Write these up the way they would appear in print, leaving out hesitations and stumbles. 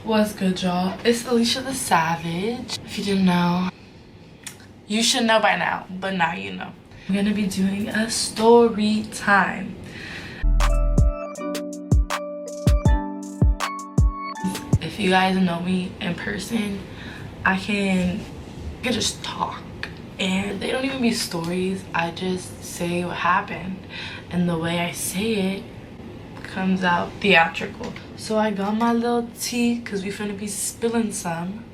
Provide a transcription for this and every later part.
What's good, y'all? It's Alicia the Savage. If you didn't know, you should know by now, but now you know. I'm gonna be doing a story time. If you guys know me in person, I can just talk. And they don't even be stories. I just say what happened. And the way I say it comes out theatrical. So I got my little tea because we finna be spilling some.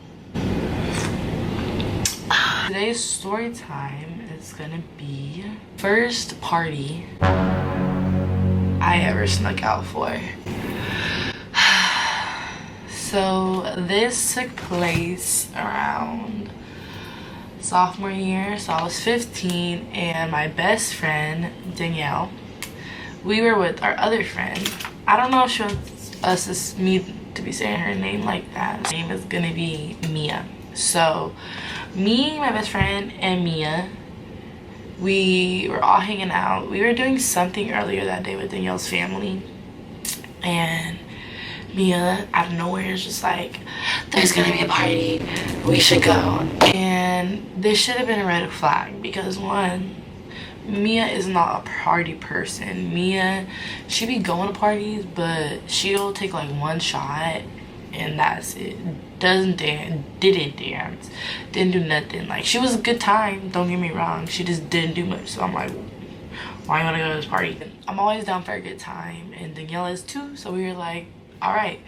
Today's story time is gonna be first party I ever snuck out for. So this took place around sophomore year. So I was 15 and my best friend Danielle, we were with our other friend. I don't know if she wants me to be saying her name like that. Her name is gonna be Mia. So me, my best friend, and Mia, we were all hanging out. We were doing something earlier that day with Danielle's family, and Mia out of nowhere is just like, there's gonna be a party, we should go. And this should have been a red flag because one, Mia is not a party person. Mia, she be going to parties, but she'll take like one shot and that's it. Didn't dance, didn't do nothing. Like, she was a good time, don't get me wrong, she just didn't do much. So I'm like, why you wanna go to this party? I'm always down for a good time, and Danielle is too. So we were like, all right.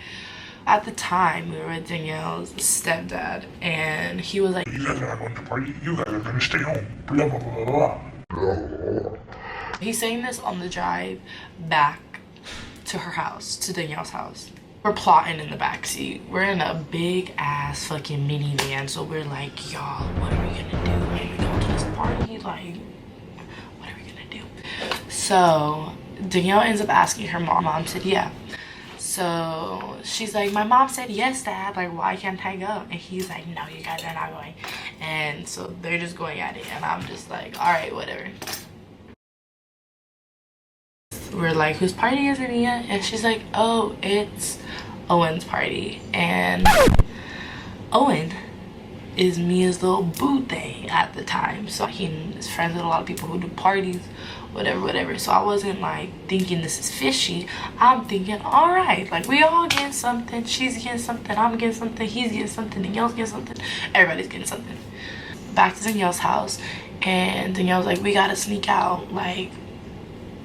At the time, we were with Danielle's stepdad, and he was like, you guys are not going to party, you guys are gonna stay home, blah blah blah blah blah. He's saying this on the drive back to her house, to Danielle's house. We're plotting in the backseat. We're in a big ass fucking minivan, so we're like, y'all, what are we gonna do? Are we going to this party? Like, what are we gonna do? So Danielle ends up asking her mom. Mom said yeah. So she's like, my mom said yes, Dad, like, why can't I go? And he's like, no, you guys are not going. And so they're just going at it, and I'm just like, all right, whatever. We're like, whose party is it, Mia? And she's like, oh, it's Owen's party. And Owen is Mia's little boo thing at the time. So he is friends with a lot of people who do parties, whatever. So I wasn't like thinking this is fishy. I'm thinking, all right, like, we all getting something. She's getting something, I'm getting something, he's getting something, Danielle's getting something, everybody's getting something. Back to Danielle's house, and Danielle's like, we gotta sneak out, like,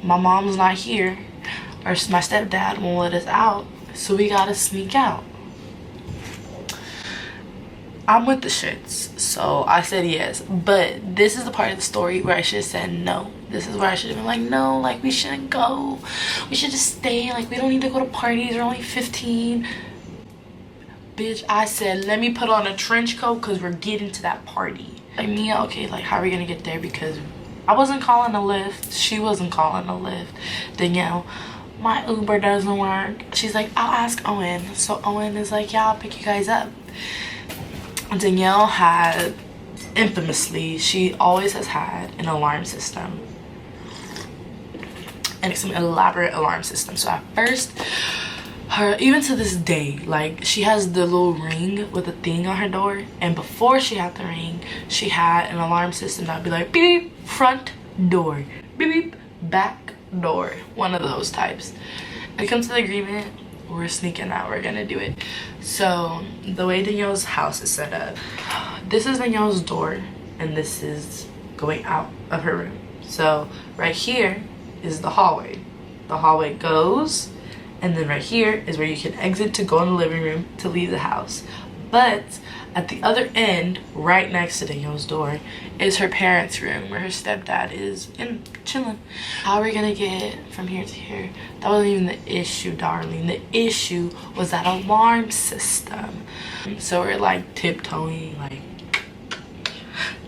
my mom's not here, or my stepdad won't let us out, so we gotta sneak out. I'm with the shits, so I said yes. But this is the part of the story where I should have said no. This is where I should have been like, no, like, we shouldn't go, we should just stay, like, we don't need to go to parties, we're only 15. Bitch, I said, let me put on a trench coat because we're getting to that party. Like, Mia, okay, like, how are we gonna get there? Because I wasn't calling a Lyft, she wasn't calling a Lyft. Danielle, my Uber doesn't work. She's like, I'll ask Owen. So Owen is like, yeah, I'll pick you guys up. Danielle had, infamously, she always has had an alarm system, and it's an elaborate alarm system. So at first, even to this day, like, she has the little ring with a thing on her door, and before she had the ring, she had an alarm system that would be like, beep, beep, front door, beep, beep, back door, one of those types. And it comes to the agreement, we're sneaking out, we're gonna do it. So the way Danielle's house is set up, this is Danielle's door, and this is going out of her room. So right here is the hallway. The hallway goes, and then right here is where you can exit to go in the living room to leave the house. But at the other end, right next to Danielle's door, is her parents' room where her stepdad is chilling. How are we gonna get from here to here? That wasn't even the issue, darling. The issue was that alarm system. So we're like tiptoeing, like,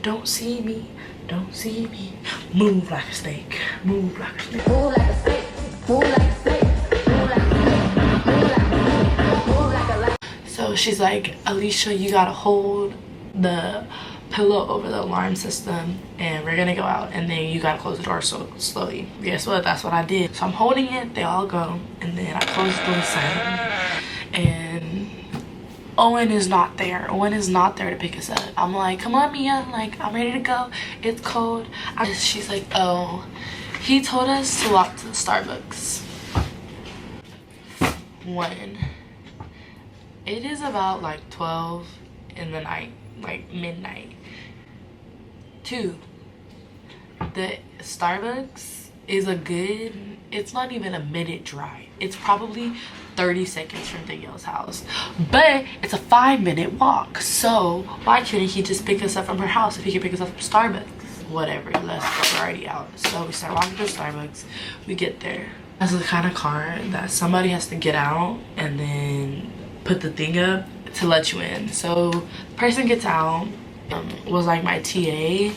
don't see me, don't see me. Move like a snake, move like a snake. Move like a snake, move like a snake. So she's like, Alicia, you gotta hold the pillow over the alarm system, and we're gonna go out, and then you gotta close the door so slowly. Guess what? That's what I did. So I'm holding it, they all go, and then I close the door silently, and Owen is not there. Owen is not there to pick us up. I'm like, come on, Mia. Like, I'm ready to go. It's cold. She's like, oh, he told us to walk to the Starbucks. 1. It is about like 12 in the night, like midnight. 2. The Starbucks is it's not even a minute drive. It's probably 30 seconds from Danielle's house, but it's a 5-minute walk. So why couldn't he just pick us up from her house if he could pick us up from Starbucks? Whatever, let's go. We're already out. So we start walking to Starbucks. We get there. That's the kind of car that somebody has to get out and then put the thing up to let you in. So the person gets out, was like my TA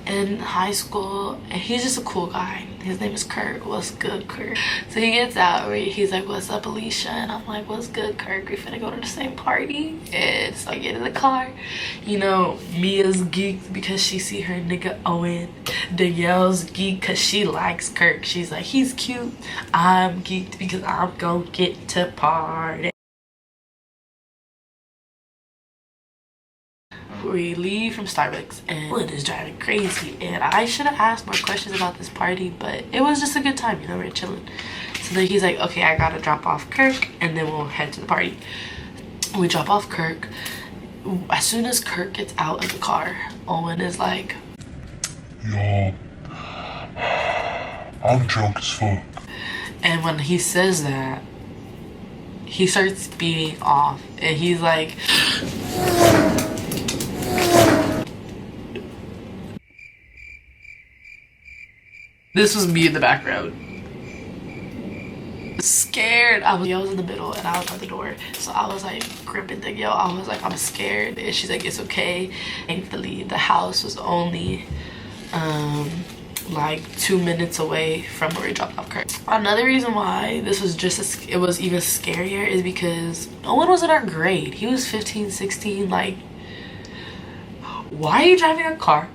in high school, and he's just a cool guy. His name is Kurt. What's good, Kurt? So he gets out, he's like, what's up, Alicia? And I'm like, what's good, Kurt? We finna go to the same party. And so I get in the car. You know, Mia's geeked because she see her nigga Owen. Danielle's geeked because she likes Kirk. She's like, he's cute. I'm geeked because I'm gonna get to party. We leave from Starbucks and Owen is driving crazy, and I should have asked more questions about this party, but it was just a good time, you know, we're chilling. So then he's like, okay, I gotta drop off Kirk and then we'll head to the party. We drop off Kirk. As soon as Kirk gets out of the car, Owen is like, yo, I'm drunk as fuck. and when he says that, he starts speeding off and he's like, this was me in the background. Scared. I was in the middle and I was at the door. So I was like gripping Danielle. I was like, I'm scared. And she's like, it's okay. Thankfully, the house was only like 2 minutes away from where we dropped off Kurt. Another reason why this was it was even scarier is because no one was in our grade. He was 15, 16. Like, why are you driving a car?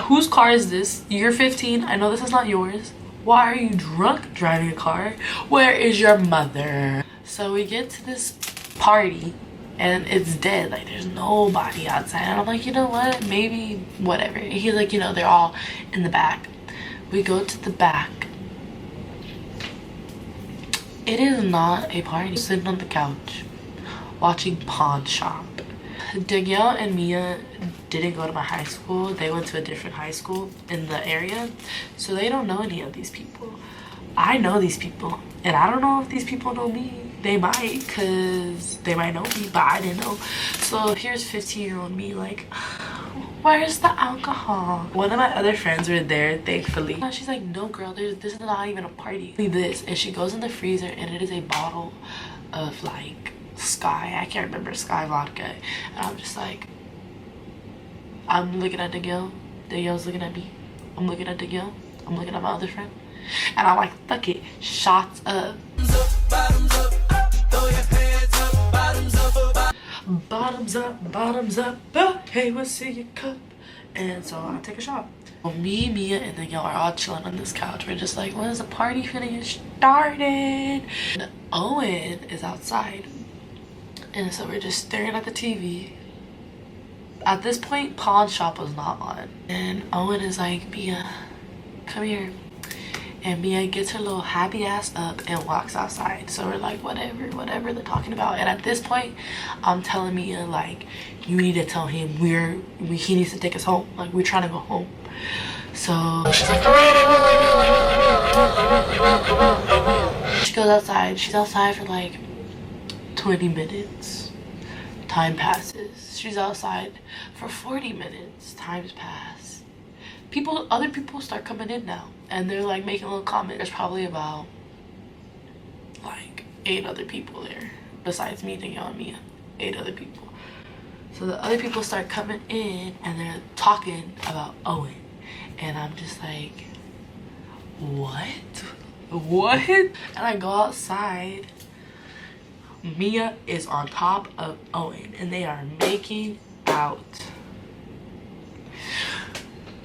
Whose car is this? You're 15. I know this is not yours. Why are you drunk driving a car? Where is your mother? So we get to this party and it's dead. Like, there's nobody outside. And I'm like, you know what? Maybe whatever. And he's like, you know, they're all in the back. We go to the back. It is not a party. Sitting on the couch watching Pawn Shop. Danielle and Mia didn't go to my high school. They went to a different high school in the area, so they don't know any of these people. I know these people, and I don't know if these people know me. They might, because they might know me, but I didn't know. So here's 15-year-old me like, where's the alcohol? One of my other friends were there, thankfully. She's like, no girl, this is not even a party. This, and she goes in the freezer and it is a bottle of like Sky. I can't remember, Sky vodka. And I'm just like, I'm looking at Danielle. Danielle's looking at me. I'm looking at Danielle. I'm looking at my other friend. And I'm like, fuck it. Shots up. Bottoms up, throw your hands up. Bottoms up, bottoms up, bottoms up. Hey, what's in your cup? And so I take a shot. Well, me, Mia, and Danielle are all chilling on this couch. We're just like, when is the party finna get started? And Owen is outside. And so we're just staring at the TV. At this point, Pawn Shop was not on. And Owen is like, Mia, come here. And Mia gets her little happy ass up and walks outside. So we're like, whatever they're talking about. And at this point, I'm telling Mia, like, you need to tell him he needs to take us home. Like, we're trying to go home. So she's like, she goes outside. She's outside for like 20 minutes. Time passes. She's outside for 40 minutes. Time's pass. Other people start coming in now, and they're like making a little comment. There's probably about like 8 other people there besides me, Danielle, and Mia. 8 other people. So the other people start coming in and they're talking about Owen, and I'm just like, what? And I go outside. Mia is on top of Owen and they are making out.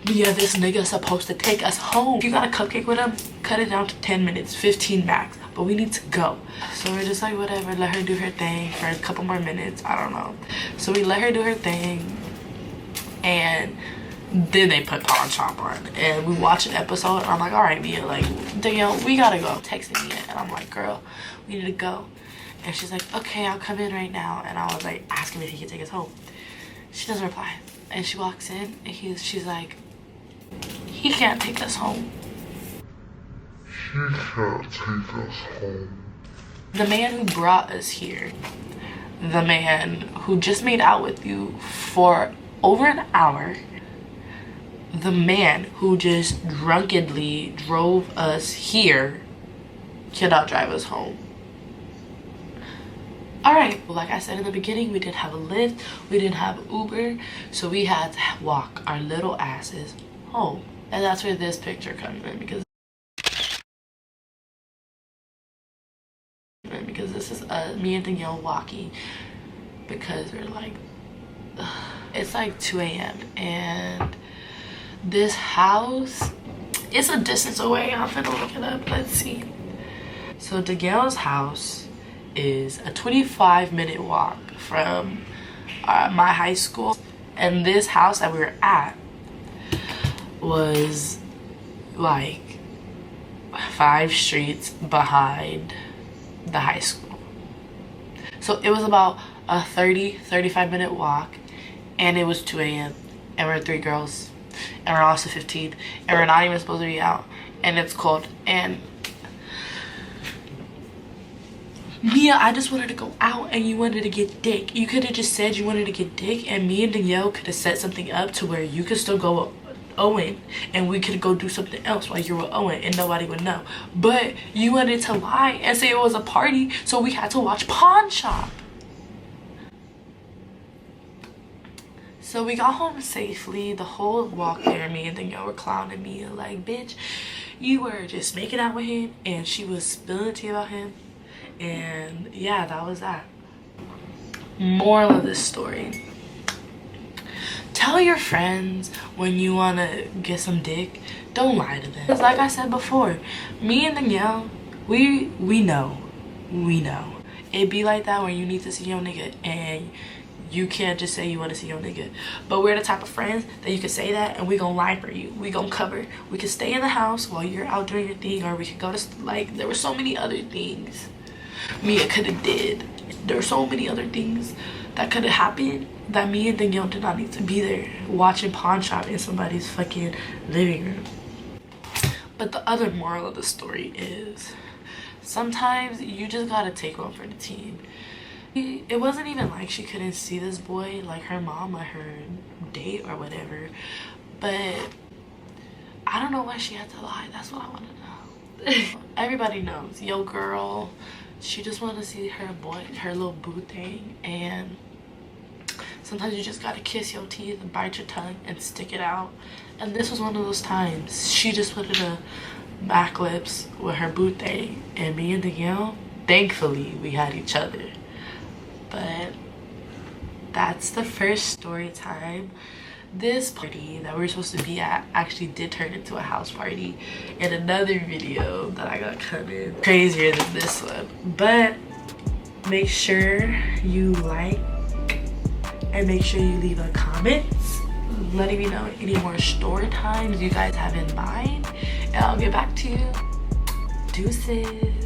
Mia, this nigga's supposed to take us home. If you got a cupcake with him, cut it down to 10 minutes, 15 max. but we need to go. So we're just like, whatever, let her do her thing for a couple more minutes. I don't know. So we let her do her thing, and then they put Pawn Shop on, and we watch an episode, and I'm like, all right, Mia, like, Danielle, we gotta go. Texting Mia, and I'm like, girl, we need to go. And she's like, okay, I'll come in right now. And I was like, ask him if he can take us home. She doesn't reply, and she walks in, and she's like, he can't take us home. He can't take us home. The man who brought us here, the man who just made out with you for over an hour, the man who just drunkenly drove us here, cannot drive us home. Alright, well, like I said in the beginning, we didn't have a Lyft, we didn't have Uber, so we had to walk our little asses home. And that's where this picture comes in, because this is me and Danielle walking, because we're like, it's like 2 a.m. and this house, it's a distance away. I'm gonna look it up. Let's see. So Danielle's house is a 25-minute walk from my high school, and this house that we were at was like 5 streets behind the high school. So it was about a 35 minute walk, and it was 2 a.m. and we're 3 girls, and we're also 15, and we're not even supposed to be out, and it's cold. And Mia, I just wanted to go out, and you wanted to get dick. You could have just said you wanted to get dick, and me and Danielle could have set something up to where you could still go with Owen, and we could go do something else while you were with Owen, and nobody would know. But you wanted to lie and say it was a party, so we had to watch Pawn Shop. So we got home safely. The whole walk there, me and Danielle were clowning me like, bitch, you were just making out with him, and she was spilling tea about him. And yeah, that was that. Moral of this story: tell your friends when you want to get some dick. Don't lie to them. Because like I said before, me and Danielle, we know. It be like that when you need to see your nigga, and you can't just say you want to see your nigga. But we're the type of friends that you can say that, and we gonna lie for you. We gonna cover. We can stay in the house while you're out doing your thing, or we could go to, like, there were so many other things Mia could have did. There were so many other things that could have happened that me and Danielle did not need to be there watching Pawn Shop in somebody's fucking living room. But the other moral of the story is, sometimes you just gotta take one for the team. It wasn't even like she couldn't see this boy, like her mom or her date or whatever, but I don't know why she had to lie. That's what I want to know. Everybody knows, yo girl, she just wanted to see her boy, her little boo thing, and sometimes you just gotta kiss your teeth and bite your tongue and stick it out. And this was one of those times. She just wanted to back lips with her boo thing, and me and Danielle, thankfully we had each other. But that's the first story time. This party that we were supposed to be at actually did turn into a house party in another video that I got coming, crazier than this one. But make sure you like, and make sure you leave a comment letting me know any more story times you guys have in mind, and I'll get back to you. Deuces.